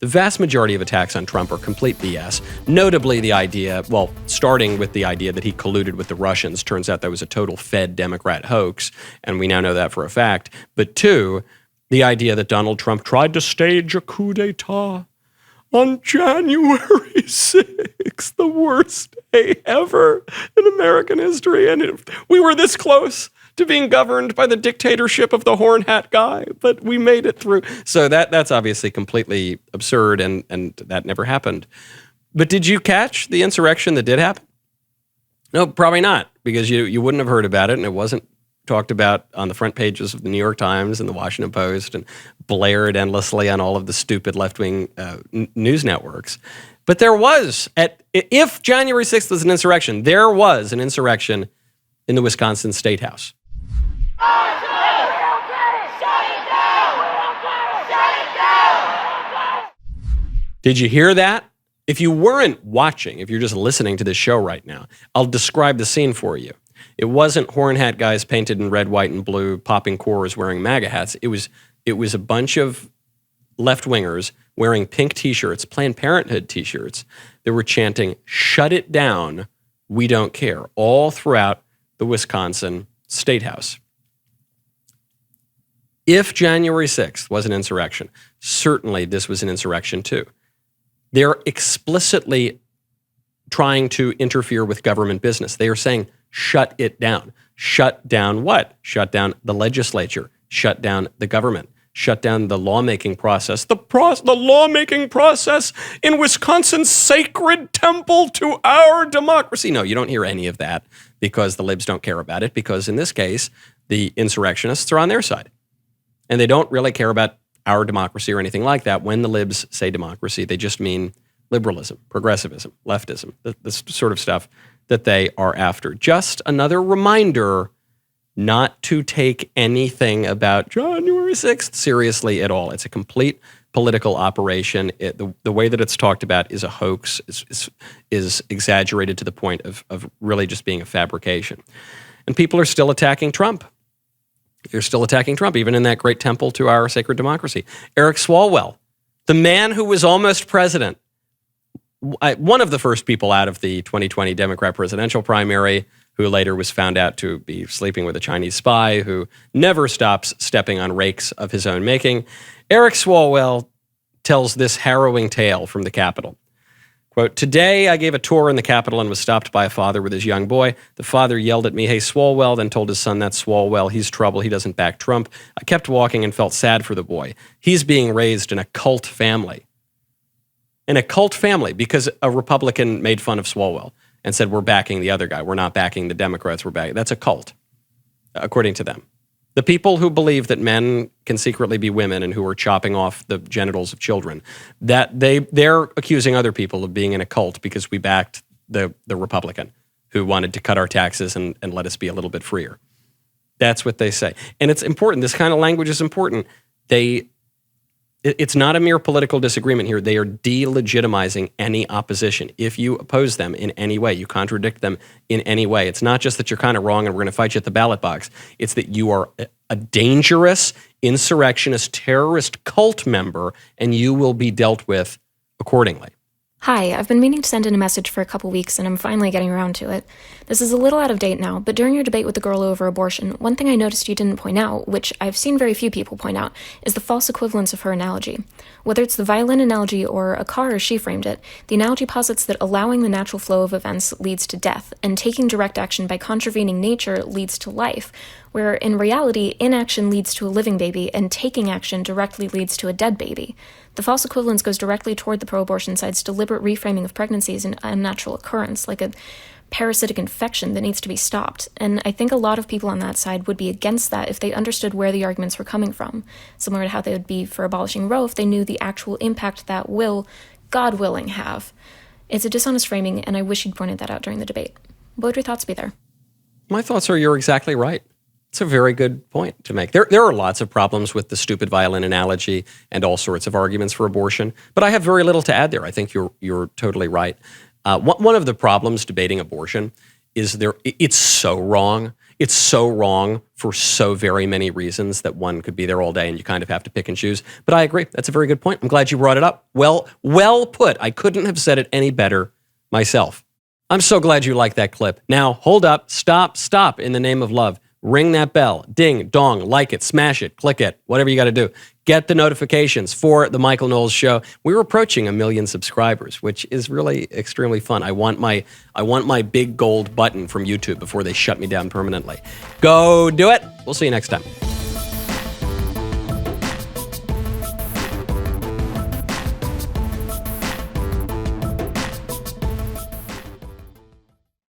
The vast majority of attacks on Trump are complete BS. Notably the idea, well, starting with the idea that he colluded with the Russians. Turns out that was a total Fed Democrat hoax, and we now know that for a fact. But two, the idea that Donald Trump tried to stage a coup d'etat on January 6th, the worst day ever in American history. And we were this close to being governed by the dictatorship of the horn hat guy, but we made it through. So that's obviously completely absurd, and that never happened. But did you catch the insurrection that did happen? No, probably not, because you wouldn't have heard about it, and it wasn't talked about on the front pages of the New York Times and the Washington Post and blared endlessly on all of the stupid left-wing news networks. But there was, if January 6th was an insurrection, there was an insurrection in the Wisconsin State House. Did you hear that? If you weren't watching, if you're just listening to this show right now, I'll describe the scene for you. It wasn't horn hat guys painted in red, white, and blue, popping cores, wearing MAGA hats. It was a bunch of left-wingers wearing pink T-shirts, Planned Parenthood T-shirts, that were chanting, "Shut it down, we don't care," all throughout the Wisconsin State House. If January 6th was an insurrection, certainly this was an insurrection too. They're explicitly trying to interfere with government business. They are saying, shut it down. Shut down what? Shut down the legislature. Shut down the government. Shut down the lawmaking process. The lawmaking process in Wisconsin's sacred temple to our democracy. No, you don't hear any of that because the libs don't care about it, because in this case, the insurrectionists are on their side. And they don't really care about our democracy or anything like that. When the libs say democracy, they just mean liberalism, progressivism, leftism, this sort of stuff that they are after. Just another reminder not to take anything about January 6th seriously at all. It's a complete political operation. The way that it's talked about is a hoax, is exaggerated to the point of really just being a fabrication. And people are still attacking Trump. They're still attacking Trump, even in that great temple to our sacred democracy. Eric Swalwell, the man who was almost president, one of the first people out of the 2020 Democrat presidential primary, who later was found out to be sleeping with a Chinese spy, who never stops stepping on rakes of his own making. Eric Swalwell tells this harrowing tale from the Capitol. Quote, "Today I gave a tour in the Capitol and was stopped by a father with his young boy. The father yelled at me, 'Hey, Swalwell,' then told his son, 'That's Swalwell. He's trouble. He doesn't back Trump.' I kept walking and felt sad for the boy. He's being raised in a cult family." In a cult family, because a Republican made fun of Swalwell and said, "We're backing the other guy. We're not backing the Democrats. We're backing." That's a cult, according to them. The people who believe that men can secretly be women and who are chopping off the genitals of children, that they're accusing other people of being in a cult because we backed the Republican who wanted to cut our taxes and let us be a little bit freer. That's what they say. And it's important. This kind of language is important. It's not a mere political disagreement here. They are delegitimizing any opposition. If you oppose them in any way, you contradict them in any way, it's not just that you're kind of wrong and we're going to fight you at the ballot box. It's that you are a dangerous insurrectionist terrorist cult member, and you will be dealt with accordingly. Hi, I've been meaning to send in a message for a couple weeks, and I'm finally getting around to it. This is a little out of date now, but during your debate with the girl over abortion, one thing I noticed you didn't point out, which I've seen very few people point out, is the false equivalence of her analogy. Whether it's the violin analogy or a car as she framed it, the analogy posits that allowing the natural flow of events leads to death, and taking direct action by contravening nature leads to life, where in reality, inaction leads to a living baby, and taking action directly leads to a dead baby. The false equivalence goes directly toward the pro-abortion side's deliberate reframing of pregnancy as an unnatural occurrence, like a parasitic infection that needs to be stopped. And I think a lot of people on that side would be against that if they understood where the arguments were coming from, similar to how they would be for abolishing Roe if they knew the actual impact that will, God willing, have. It's a dishonest framing, and I wish you'd pointed that out during the debate. What would your thoughts be there? My thoughts are you're exactly right. It's a very good point to make. There are lots of problems with the stupid violin analogy and all sorts of arguments for abortion, but I have very little to add there. I think you're totally right. One of the problems debating abortion is it's so wrong. It's so wrong for so very many reasons that one could be there all day and you kind of have to pick and choose. But I agree. That's a very good point. I'm glad you brought it up. Well put. I couldn't have said it any better myself. I'm so glad you liked that clip. Now, hold up, stop in the name of love. Ring that bell, ding, dong, like it, smash it, click it, whatever you got to do. Get the notifications for The Michael Knowles Show. We're approaching 1 million subscribers, which is really extremely fun. I want my big gold button from YouTube before they shut me down permanently. Go do it. We'll see you next time.